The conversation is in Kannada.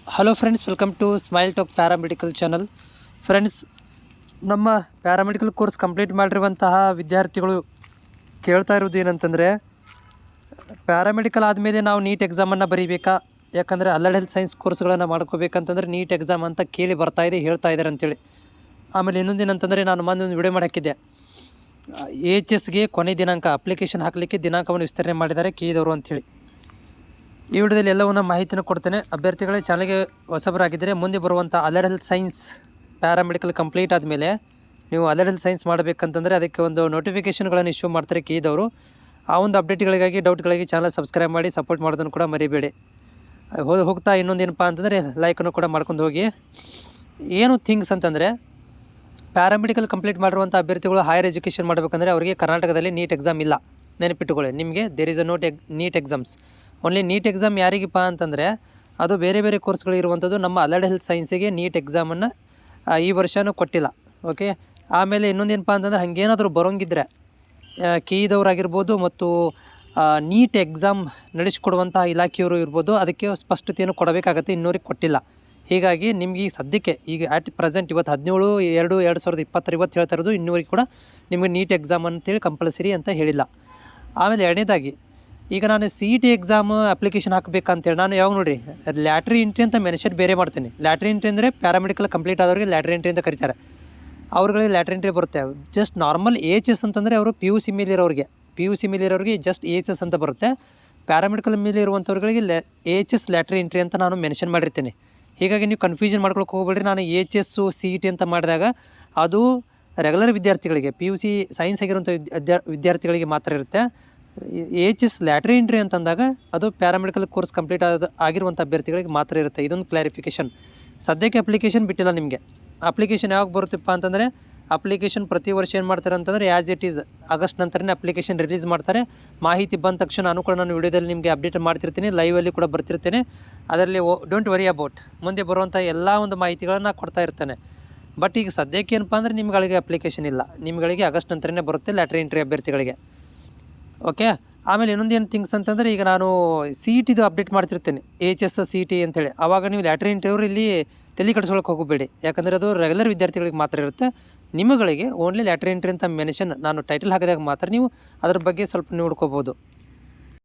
Hello friends, welcome to smile talk paramedical channel. Friends, ನಮ್ಮ ಪ್ಯಾರಾಮೆಡಿಕಲ್ ಕೋರ್ಸ್ ಕಂಪ್ಲೀಟ್ ಮಾಡಿರುವಂತಹ ವಿದ್ಯಾರ್ಥಿಗಳು ಕೇಳ್ತಾ ಇರೋದು ಏನಂತಂದರೆ, ಪ್ಯಾರಾಮೆಡಿಕಲ್ ಆದಮೇಲೆ ನಾವು ನೀಟ್ ಎಕ್ಸಾಮನ್ನು ಬರೀಬೇಕಾ, ಯಾಕಂದರೆ ಅಲರ್ಟ್ ಹೆಲ್ತ್ ಸೈನ್ಸ್ ಕೋರ್ಸ್ಗಳನ್ನು ಮಾಡ್ಕೋಬೇಕಂತಂದರೆ ನೀಟ್ ಎಕ್ಸಾಮ್ ಅಂತ ಕೇಳಿ ಬರ್ತಾಯಿದೆ, ಹೇಳ್ತಾ ಇದ್ದಾರೆ ಅಂತೇಳಿ. ಆಮೇಲೆ ಇನ್ನೊಂದೇನಂತಂದರೆ, ನಾನು ಮೊನ್ನೆ ಒಂದು ವಿಡಿಯೋ ಮಾಡಿ ಹಾಕಿದ್ದೆ, AHSಗೆ ಕೊನೆ ದಿನಾಂಕ ಅಪ್ಲಿಕೇಶನ್ ಹಾಕಲಿಕ್ಕೆ ದಿನಾಂಕವನ್ನು ವಿಸ್ತರಣೆ ಮಾಡಿದ್ದಾರೆ ಕೇಳಿದವರು ಅಂಥೇಳಿ. ಈ ವಿಡಿಯೋದಲ್ಲಿ ಎಲ್ಲವನ್ನ ಮಾಹಿತಿನ ಕೊಡ್ತೇನೆ. ಅಭ್ಯರ್ಥಿಗಳೇ, ಚಾನಲ್ಗೆ ಹೊಸಬರಾಗಿದ್ದರೆ ಮುಂದೆ ಬರುವಂಥ alert health science paramedical complete ಆದಮೇಲೆ ನೀವು ಅಲರ್ಟ್ ಹೆಲ್ತ್ ಸೈನ್ಸ್ ಮಾಡಬೇಕಂತಂದರೆ ಅದಕ್ಕೆ ಒಂದು ನೋಟಿಫಿಕೇಷನ್ಗಳನ್ನು ಇಶ್ಯೂ ಮಾಡ್ತಾರೆ ಕೇಳಿದವರು. ಆ ಒಂದು ಅಪ್ಡೇಟ್ಗಳಿಗಾಗಿ, ಡೌಟ್ಗಳಿಗೆ ಚಾನಲ್ ಸಬ್ಸ್ಕ್ರೈಬ್ ಮಾಡಿ ಸಪೋರ್ಟ್ ಮಾಡೋದನ್ನು ಕೂಡ ಮರಿಬೇಡಿ. ಹೋಗ್ತಾ ಇನ್ನೊಂದೇನಪ್ಪ ಅಂತಂದರೆ ಲೈಕನ್ನು ಕೂಡ ಮಾಡ್ಕೊಂಡು ಹೋಗಿ. ಏನು ಥಿಂಗ್ಸ್ ಅಂತಂದರೆ, ಪ್ಯಾರಾಮೆಡಿಕಲ್ ಕಂಪ್ಲೀಟ್ ಮಾಡಿರುವಂಥ ಅಭ್ಯರ್ಥಿಗಳು ಹೈಯರ್ ಎಜುಕೇಷನ್ ಮಾಡಬೇಕಂದ್ರೆ ಅವರಿಗೆ ಕರ್ನಾಟಕದಲ್ಲಿ ನೀಟ್ ಎಕ್ಸಾಮ್ ಇಲ್ಲ. ನೆನಪಿಟ್ಟುಕೊಳ್ಳಿ, ನಿಮಗೆ there is a NEET exams. Only NEET exam ಯಾರಿಗಪ್ಪ ಅಂತಂದರೆ ಅದು ಬೇರೆ ಬೇರೆ ಕೋರ್ಸ್ಗಳು ಇರುವಂಥದ್ದು. ನಮ್ಮ ಅಲರ್ಟ್ ಹೆಲ್ತ್ ಸೈನ್ಸಿಗೆ ನೀಟ್ ಎಕ್ಸಾಮನ್ನು ಈ ವರ್ಷವೂ ಕೊಟ್ಟಿಲ್ಲ. ಓಕೆ. ಆಮೇಲೆ ಇನ್ನೊಂದೇನಪ್ಪ ಅಂತಂದರೆ, ಹಾಗೇನಾದರೂ ಬರೋಂಗಿದ್ರೆ KE ಮತ್ತು ನೀಟ್ ಎಕ್ಸಾಮ್ ನಡೆಸಿಕೊಡುವಂಥ ಇಲಾಖೆಯವರು ಇರ್ಬೋದು, ಅದಕ್ಕೆ ಸ್ಪಷ್ಟತೆಯನ್ನು ಕೊಡಬೇಕಾಗತ್ತೆ. ಇನ್ನೂರಿಗೆ ಕೊಟ್ಟಿಲ್ಲ. ಹೀಗಾಗಿ ನಿಮ್ಗೆ ಈಗ ಸದ್ಯಕ್ಕೆ ಈಗ ಅಟ್ ಪ್ರೆಸೆಂಟ್ ಇವತ್ತು 17/2/2020 ಇವತ್ತು ಹೇಳ್ತಾ ಇರೋದು, ಇನ್ನೂರಿಗೆ ಕೂಡ ನಿಮಗೆ ನೀಟ್ ಎಕ್ಸಾಮ್ ಅಂತೇಳಿ ಕಂಪಲ್ಸರಿ ಅಂತ ಹೇಳಿಲ್ಲ. ಆಮೇಲೆ ಎರಡನೇದಾಗಿ, ಈಗ ನಾನು CET ಎಕ್ಸಾಮ್ ಅಪ್ಲಿಕೇಶನ್ ಹಾಕಬೇಕಂತೇಳಿ ನಾನು ಯಾವಾಗ ನೋಡಿರಿ ಲ್ಯಾಟ್ರಿ ಎಂಟ್ರಿ ಅಂತ ಮೆನ್ಷನ್ ಬೇರೆ ಮಾಡ್ತೀನಿ. ಲ್ಯಾಟ್ರಿ ಎಂಟ್ರಿ ಅಂದರೆ ಪ್ಯಾರಾಮೆಡಿಕಲ್ ಕಂಪ್ಲೀಟ್ ಆದವರಿಗೆ ಲ್ಯಾಟ್ರಿ ಎಂಟ್ರಿ ಅಂತ ಕರೀತಾರೆ. ಅವ್ರುಗಳಿಗೆ ಲ್ಯಾಟ್ರಿ ಎಂಟ್ರಿ ಬರುತ್ತೆ. ಜಸ್ಟ್ ನಾರ್ಮಲ್ AHS ಅಂತಂದರೆ ಅವರು PUC ಮೇಲಿರೋರಿಗೆ ಜಸ್ಟ್ AHS ಅಂತ ಬರುತ್ತೆ. ಪ್ಯಾರಾಮೆಡಿಕಲ್ ಮೇಲೆ ಇರುವಂಥವ್ರಿಗೆ AHS ಲ್ಯಾಟ್ರಿ ಎಂಟ್ರಿ ಅಂತ ನಾನು ಮೆನ್ಷನ್ ಮಾಡಿರ್ತೀನಿ. ಹೀಗಾಗಿ ನೀವು ಕನ್ಫ್ಯೂಷನ್ ಮಾಡ್ಕೊಳಕ್ಕೆ ಹೋಗ್ಬೇಡ್ರಿ. ನಾನು AHS CET ಅಂತ ಮಾಡಿದಾಗ ಅದು ರೆಗ್ಯುಲರ್ ವಿದ್ಯಾರ್ಥಿಗಳಿಗೆ, PUC ಸೈನ್ಸ್ ಆಗಿರುವಂಥ ವಿದ್ಯಾರ್ಥಿಗಳಿಗೆ ಮಾತ್ರ ಇರುತ್ತೆ. AHS ಲ್ಯಾಟ್ರಿ ಎಂಟ್ರಿ ಅಂತಂದಾಗ ಅದು ಪ್ಯಾರಾಮೆಡಿಕಲ್ ಕೋರ್ಸ್ ಕಂಪ್ಲೀಟ್ ಆಗಿರುವಂಥ ಅಭ್ಯರ್ಥಿಗಳಿಗೆ ಮಾತ್ರ ಇರುತ್ತೆ. ಇದೊಂದು ಕ್ಲಾರಿಫಿಕೇಷನ್. ಸದ್ಯಕ್ಕೆ ಅಪ್ಲಿಕೇಶನ್ ಬಿಟ್ಟಿಲ್ಲ ನಿಮಗೆ. ಅಪ್ಲಿಕೇಶನ್ ಯಾವಾಗ ಬರುತ್ತಪ್ಪ ಅಂತಂದರೆ, ಅಪ್ಲಿಕೇಶನ್ ಪ್ರತಿ ವರ್ಷ ಏನು ಮಾಡ್ತಾರೆ ಅಂತಂದರೆ, ಆ್ಯಸ್ ಇಟ್ ಈಸ್ ಆಗಸ್ಟ್ ನಂತರನೇ ಅಪ್ಲಿಕೇಶನ್ ರಿಲೀಸ್ ಮಾಡ್ತಾರೆ. ಮಾಹಿತಿ ಬಂದ ತಕ್ಷಣ ನಾನು ಕೂಡ ನಾನು ವಿಡಿಯೋದಲ್ಲಿ ನಿಮಗೆ ಅಪ್ಡೇಟ್ ಮಾಡ್ತಿರ್ತೀನಿ, ಲೈವಲ್ಲಿ ಕೂಡ ಬರ್ತಿರ್ತೇನೆ. ಅದರಲ್ಲಿ ಡೋಂಟ್ ವರಿ ಅಬೌಟ್, ಮುಂದೆ ಬರುವಂಥ ಎಲ್ಲ ಒಂದು ಮಾಹಿತಿಗಳನ್ನು ಕೊಡ್ತಾ ಇರ್ತೇನೆ. ಬಟ್ ಈಗ ಸದ್ಯಕ್ಕೆ ಏನಪ್ಪ ಅಂದರೆ ನಿಮ್ಗಳಿಗೆ ಅಪ್ಲಿಕೇಶನ್ ಇಲ್ಲ. ನಿಮ್ಗಳಿಗೆ ಆಗಸ್ಟ್ ನಂತರನೇ ಬರುತ್ತೆ ಲ್ಯಾಟ್ರಿ ಎಂಟ್ರಿ ಅಭ್ಯರ್ಥಿಗಳಿಗೆ. ಓಕೆ. ಆಮೇಲೆ ಇನ್ನೊಂದೇನು ಥಿಂಗ್ಸ್ ಅಂತಂದರೆ, ಈಗ ನಾನು CETದು ಅಪ್ಡೇಟ್ ಮಾಡ್ತಿರ್ತೇನೆ, AHS CET ಅಂತೇಳಿ. ಆವಾಗ ನೀವು ಲ್ಯಾಟ್ರಿ ಎಂಟ್ರಿ ಇಲ್ಲಿ ತಲೆ ಕಟ್ಸ್ಕೊಳಕ್ಕೆ ಹೋಗಬೇಡಿ, ಯಾಕಂದರೆ ಅದು ರೆಗ್ಯುಲರ್ ವಿದ್ಯಾರ್ಥಿಗಳಿಗೆ ಮಾತ್ರ ಇರುತ್ತೆ. ನಿಮ್ಮಗಳಿಗೆ ಓನ್ಲಿ ಲ್ಯಾಟ್ರಿ ಎಂಟ್ರಿ ಅಂತ ಮೆನ್ಷನ್ ನಾನು ಟೈಟಲ್ ಹಾಕಿದಾಗ ಮಾತ್ರ ನೀವು ಅದ್ರ ಬಗ್ಗೆ ಸ್ವಲ್ಪ ನೋಡ್ಕೋಬೋದು.